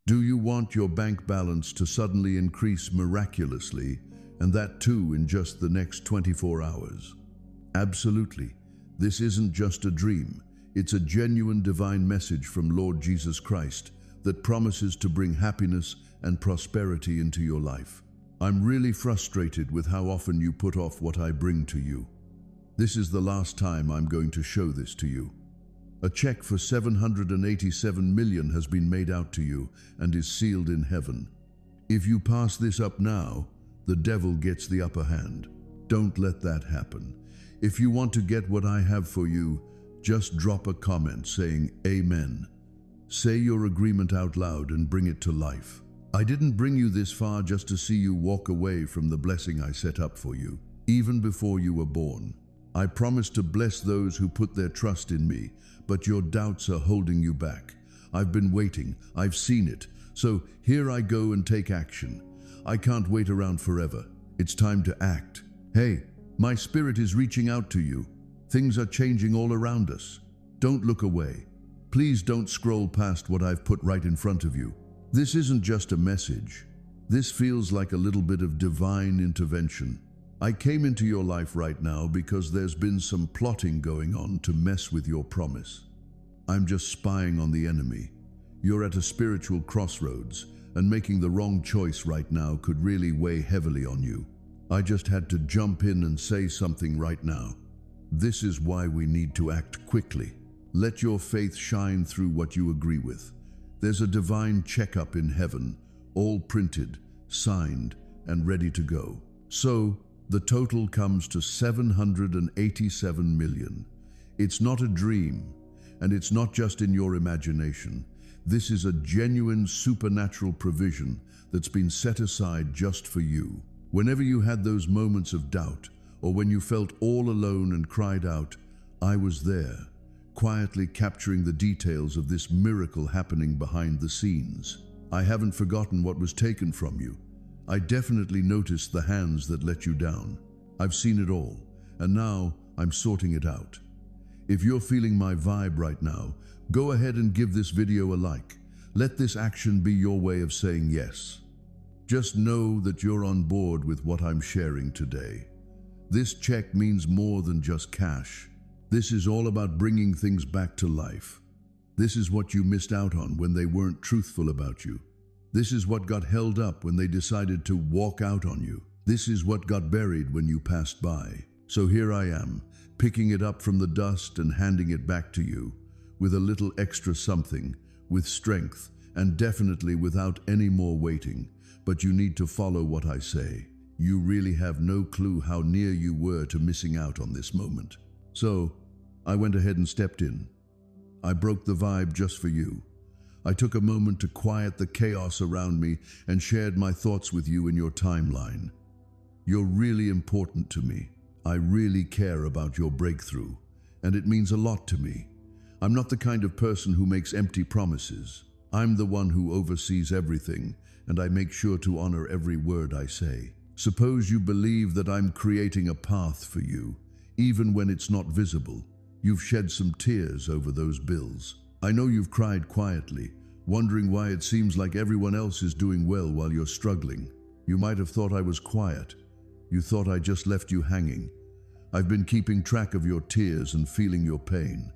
Do you want your bank balance to suddenly increase miraculously, and that too in just the next 24 hours? Absolutely. This isn't just a dream. It's a genuine divine message from Lord Jesus Christ that promises to bring happiness and prosperity into your life. I'm really frustrated with how often you put off what I bring to you. This is the last time I'm going to show this to you. A check for $787 million has been made out to you and is sealed in heaven. If you pass this up now, the devil gets the upper hand. Don't let that happen. If you want to get what I have for you, just drop a comment saying Amen. Say your agreement out loud and bring it to life. I didn't bring you this far just to see you walk away from the blessing I set up for you, even before you were born. I promised to bless those who put their trust in me, but your doubts are holding you back. I've been waiting, I've seen it, so here I go and take action. I can't wait around forever. It's time to act. Hey, my spirit is reaching out to you. Things are changing all around us. Don't look away. Please don't scroll past what I've put right in front of you. This isn't just a message. This feels like a little bit of divine intervention. I came into your life right now because there's been some plotting going on to mess with your promise. I'm just spying on the enemy. You're at a spiritual crossroads, and making the wrong choice right now could really weigh heavily on you. I just had to jump in and say something right now. This is why we need to act quickly. Let your faith shine through what you agree with. There's a divine checkup in heaven, all printed, signed, and ready to go. So, the total comes to $787 million. It's not a dream, and it's not just in your imagination. This is a genuine supernatural provision that's been set aside just for you. Whenever you had those moments of doubt, or when you felt all alone and cried out, I was there, quietly capturing the details of this miracle happening behind the scenes. I haven't forgotten what was taken from you. I definitely noticed the hands that let you down. I've seen it all, and now I'm sorting it out. If you're feeling my vibe right now, go ahead and give this video a like. Let this action be your way of saying yes. Just know that you're on board with what I'm sharing today. This check means more than just cash. This is all about bringing things back to life. This is what you missed out on when they weren't truthful about you. This is what got held up when they decided to walk out on you. This is what got buried when you passed by. So here I am, picking it up from the dust and handing it back to you, with a little extra something, with strength, and definitely without any more waiting. But you need to follow what I say. You really have no clue how near you were to missing out on this moment. So, I went ahead and stepped in. I broke the vibe just for you. I took a moment to quiet the chaos around me and shared my thoughts with you in your timeline. You're really important to me. I really care about your breakthrough, and it means a lot to me. I'm not the kind of person who makes empty promises. I'm the one who oversees everything, and I make sure to honor every word I say. Suppose you believe that I'm creating a path for you, even when it's not visible. You've shed some tears over those bills. I know you've cried quietly, wondering why it seems like everyone else is doing well while you're struggling. You might have thought I was quiet. You thought I just left you hanging. I've been keeping track of your tears and feeling your pain.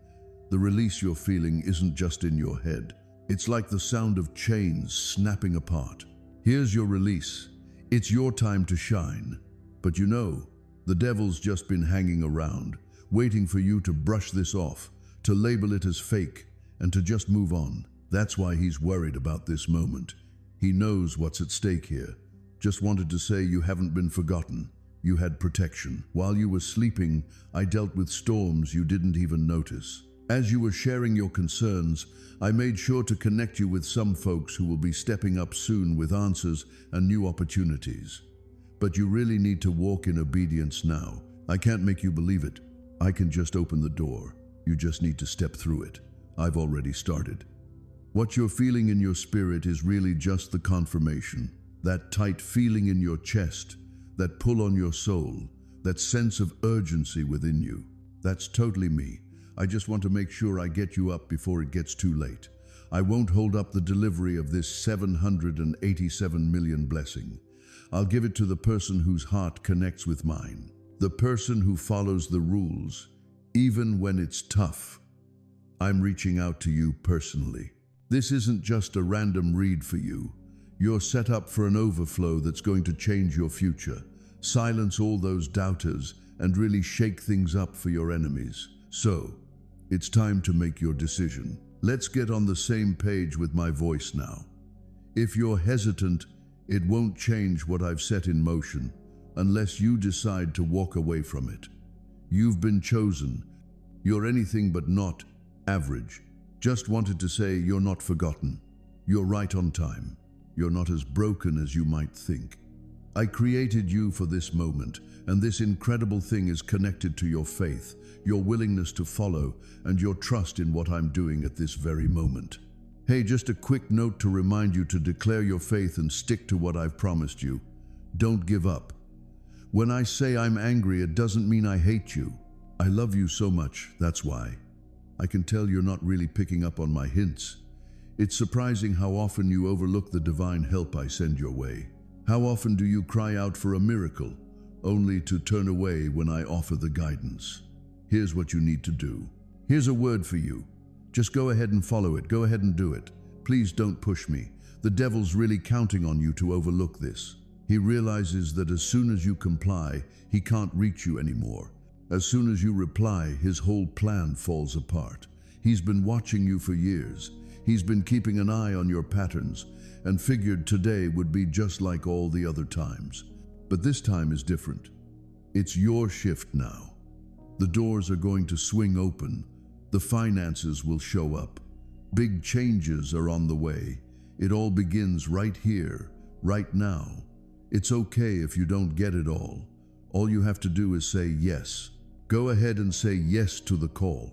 The release you're feeling isn't just in your head. It's like the sound of chains snapping apart. Here's your release. It's your time to shine. But you know, the devil's just been hanging around, waiting for you to brush this off, to label it as fake, and to just move on. That's why he's worried about this moment. He knows what's at stake here. Just wanted to say you haven't been forgotten. You had protection. While you were sleeping, I dealt with storms you didn't even notice. As you were sharing your concerns, I made sure to connect you with some folks who will be stepping up soon with answers and new opportunities. But you really need to walk in obedience now. I can't make you believe it. I can just open the door. You just need to step through it. I've already started. What you're feeling in your spirit is really just the confirmation. That tight feeling in your chest, that pull on your soul, that sense of urgency within you. That's totally me. I just want to make sure I get you up before it gets too late. I won't hold up the delivery of this 787 million blessing. I'll give it to the person whose heart connects with mine, the person who follows the rules, even when it's tough. I'm reaching out to you personally. This isn't just a random read for you. You're set up for an overflow that's going to change your future, silence all those doubters, and really shake things up for your enemies. So, it's time to make your decision. Let's get on the same page with my voice now. If you're hesitant, it won't change what I've set in motion unless you decide to walk away from it. You've been chosen. You're anything but not average. Just wanted to say you're not forgotten. You're right on time. You're not as broken as you might think. I created you for this moment, and this incredible thing is connected to your faith, your willingness to follow, and your trust in what I'm doing at this very moment. Hey, just a quick note to remind you to declare your faith and stick to what I've promised you. Don't give up. When I say I'm angry, it doesn't mean I hate you. I love you so much, that's why. I can tell you're not really picking up on my hints. It's surprising how often you overlook the divine help I send your way. How often do you cry out for a miracle, only to turn away when I offer the guidance? Here's what you need to do. Here's a word for you. Just go ahead and follow it. Go ahead and do it. Please don't push me. The devil's really counting on you to overlook this. He realizes that as soon as you comply, he can't reach you anymore. As soon as you reply, his whole plan falls apart. He's been watching you for years. He's been keeping an eye on your patterns and figured today would be just like all the other times. But this time is different. It's your shift now. The doors are going to swing open. The finances will show up. Big changes are on the way. It all begins right here, right now. It's okay if you don't get it all. All you have to do is say yes. Go ahead and say yes to the call.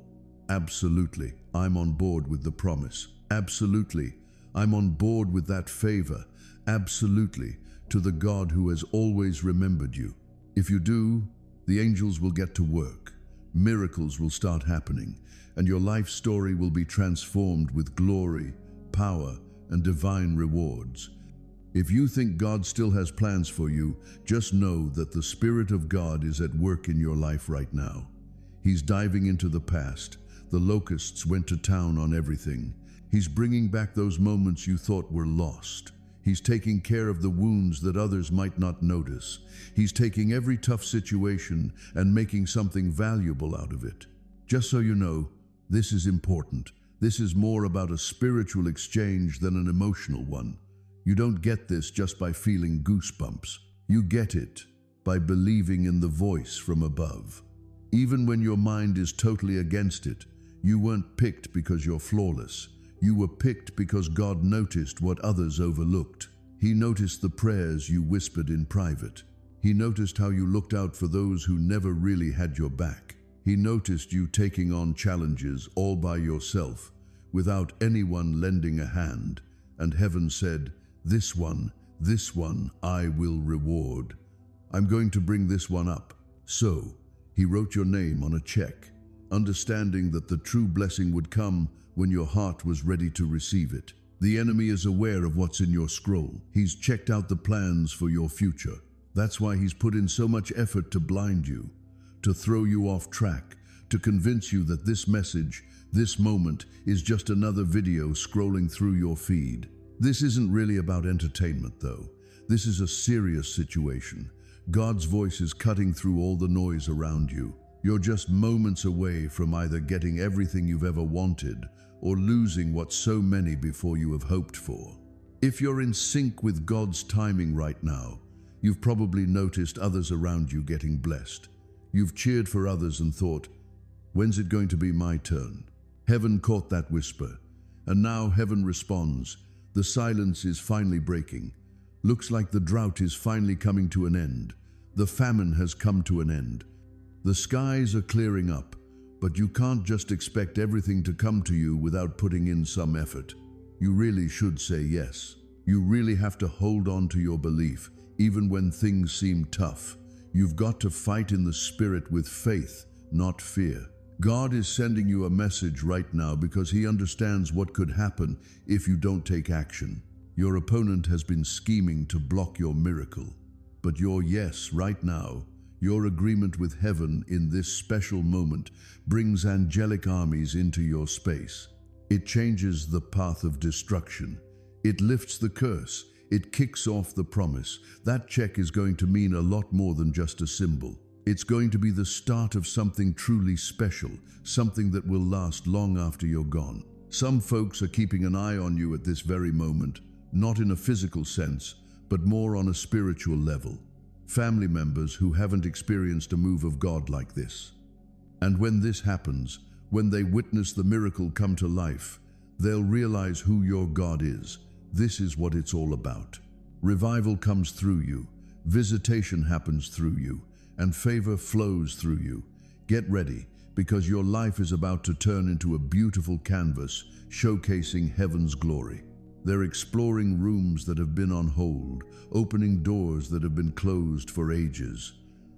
Absolutely, I'm on board with the promise. Absolutely, I'm on board with that favor. Absolutely, to the God who has always remembered you. If you do, the angels will get to work. Miracles will start happening, and your life story will be transformed with glory, power, and divine rewards. If you think God still has plans for you, just know that the Spirit of God is at work in your life right now. He's diving into the past. The locusts went to town on everything. He's bringing back those moments you thought were lost. He's taking care of the wounds that others might not notice. He's taking every tough situation and making something valuable out of it. Just so you know, this is important. This is more about a spiritual exchange than an emotional one. You don't get this just by feeling goosebumps. You get it by believing in the voice from above. Even when your mind is totally against it, you weren't picked because you're flawless. You were picked because God noticed what others overlooked. He noticed the prayers you whispered in private. He noticed how you looked out for those who never really had your back. He noticed you taking on challenges all by yourself, without anyone lending a hand. And heaven said, this one I will reward. I'm going to bring this one up. So, he wrote your name on a check, understanding that the true blessing would come when your heart was ready to receive it. The enemy is aware of what's in your scroll. He's checked out the plans for your future. That's why he's put in so much effort to blind you, to throw you off track, to convince you that this message, this moment, is just another video scrolling through your feed. This isn't really about entertainment, though. This is a serious situation. God's voice is cutting through all the noise around you. You're just moments away from either getting everything you've ever wanted or losing what so many before you have hoped for. If you're in sync with God's timing right now, you've probably noticed others around you getting blessed. You've cheered for others and thought, when's it going to be my turn? Heaven caught that whisper, and now heaven responds. The silence is finally breaking. Looks like the drought is finally coming to an end. The famine has come to an end. The skies are clearing up, but you can't just expect everything to come to you without putting in some effort. You really should say yes. You really have to hold on to your belief, even when things seem tough. You've got to fight in the spirit with faith, not fear. God is sending you a message right now because He understands what could happen if you don't take action. Your opponent has been scheming to block your miracle, but your yes right now, your agreement with heaven in this special moment, brings angelic armies into your space. It changes the path of destruction. It lifts the curse. It kicks off the promise. That check is going to mean a lot more than just a symbol. It's going to be the start of something truly special, something that will last long after you're gone. Some folks are keeping an eye on you at this very moment, not in a physical sense, but more on a spiritual level. Family members who haven't experienced a move of God like this. And when this happens, when they witness the miracle come to life, they'll realize who your God is. This is what it's all about. Revival comes through you, visitation happens through you, and favor flows through you. Get ready, because your life is about to turn into a beautiful canvas showcasing heaven's glory. They're exploring rooms that have been on hold, opening doors that have been closed for ages.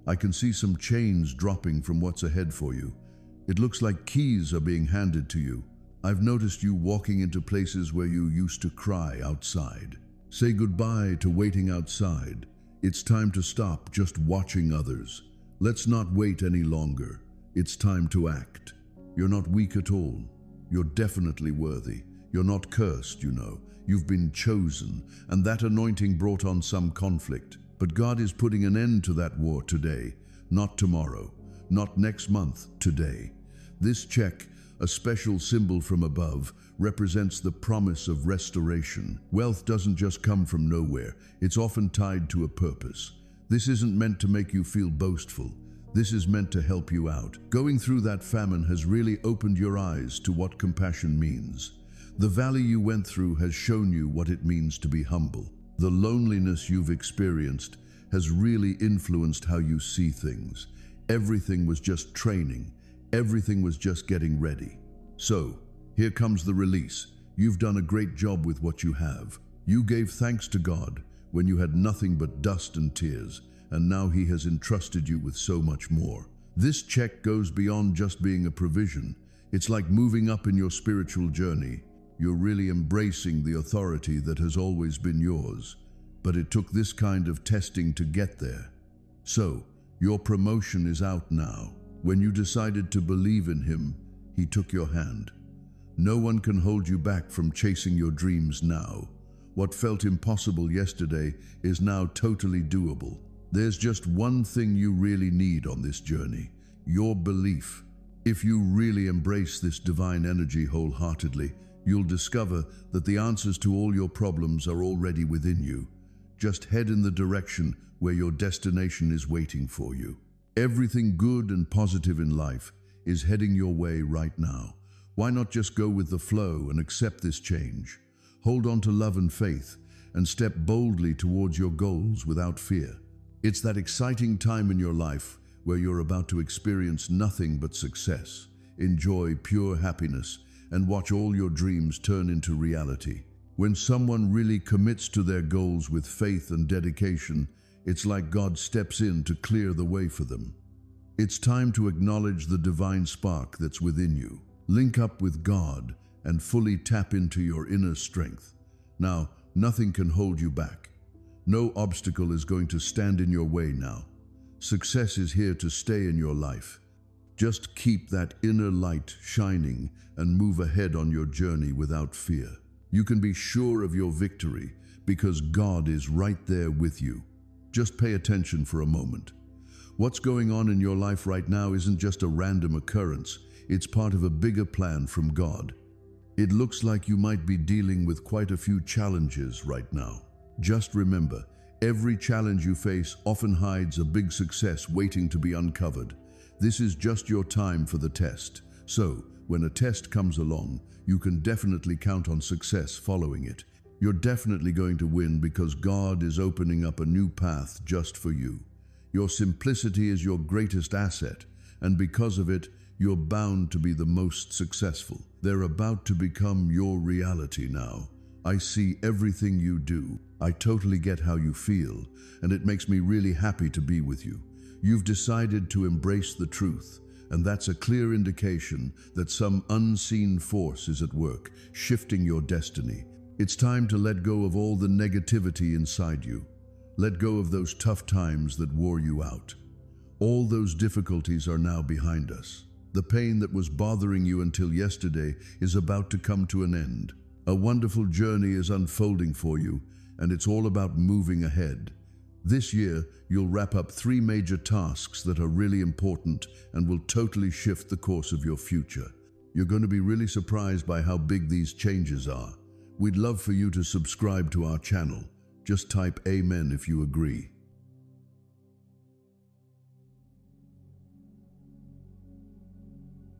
I can see some chains dropping from what's ahead for you. It looks like keys are being handed to you. I've noticed you walking into places where you used to cry outside. Say goodbye to waiting outside. It's time to stop just watching others. Let's not wait any longer. It's time to act. You're not weak at all. You're definitely worthy. You're not cursed, you know. You've been chosen, and that anointing brought on some conflict. But God is putting an end to that war today, not tomorrow, not next month, today. This check, a special symbol from above, represents the promise of restoration. Wealth doesn't just come from nowhere. It's often tied to a purpose. This isn't meant to make you feel boastful. This is meant to help you out. Going through that famine has really opened your eyes to what compassion means. The valley you went through has shown you what it means to be humble. The loneliness you've experienced has really influenced how you see things. Everything was just training. Everything was just getting ready. So, here comes the release. You've done a great job with what you have. You gave thanks to God when you had nothing but dust and tears, and now He has entrusted you with so much more. This check goes beyond just being a provision. It's like moving up in your spiritual journey. You're really embracing the authority that has always been yours, but it took this kind of testing to get there. So, your promotion is out now. When you decided to believe in Him, He took your hand. No one can hold you back from chasing your dreams now. What felt impossible yesterday is now totally doable. There's just one thing you really need on this journey: your belief. If you really embrace this divine energy wholeheartedly, you'll discover that the answers to all your problems are already within you. Just head in the direction where your destination is waiting for you. Everything good and positive in life is heading your way right now. Why not just go with the flow and accept this change? Hold on to love and faith and step boldly towards your goals without fear. It's that exciting time in your life where you're about to experience nothing but success, enjoy pure happiness, and watch all your dreams turn into reality. When someone really commits to their goals with faith and dedication, it's like God steps in to clear the way for them. It's time to acknowledge the divine spark that's within you. Link up with God and fully tap into your inner strength. Now, nothing can hold you back. No obstacle is going to stand in your way now. Success is here to stay in your life. Just keep that inner light shining and move ahead on your journey without fear. You can be sure of your victory because God is right there with you. Just pay attention for a moment. What's going on in your life right now isn't just a random occurrence. It's part of a bigger plan from God. It looks like you might be dealing with quite a few challenges right now. Just remember, every challenge you face often hides a big success waiting to be uncovered. This is just your time for the test. So, when a test comes along, you can definitely count on success following it. You're definitely going to win because God is opening up a new path just for you. Your simplicity is your greatest asset, and because of it, you're bound to be the most successful. They're about to become your reality now. I see everything you do. I totally get how you feel, and it makes me really happy to be with you. You've decided to embrace the truth. and that's a clear indication that some unseen force is at work, shifting your destiny. It's time to let go of all the negativity inside you. Let go of those tough times that wore you out. All those difficulties are now behind us. The pain that was bothering you until yesterday is about to come to an end. A wonderful journey is unfolding for you, and it's all about moving ahead. This year, you'll wrap up 3 major tasks that are really important and will totally shift the course of your future. You're going to be really surprised by how big these changes are. We'd love for you to subscribe to our channel. Just type Amen if you agree.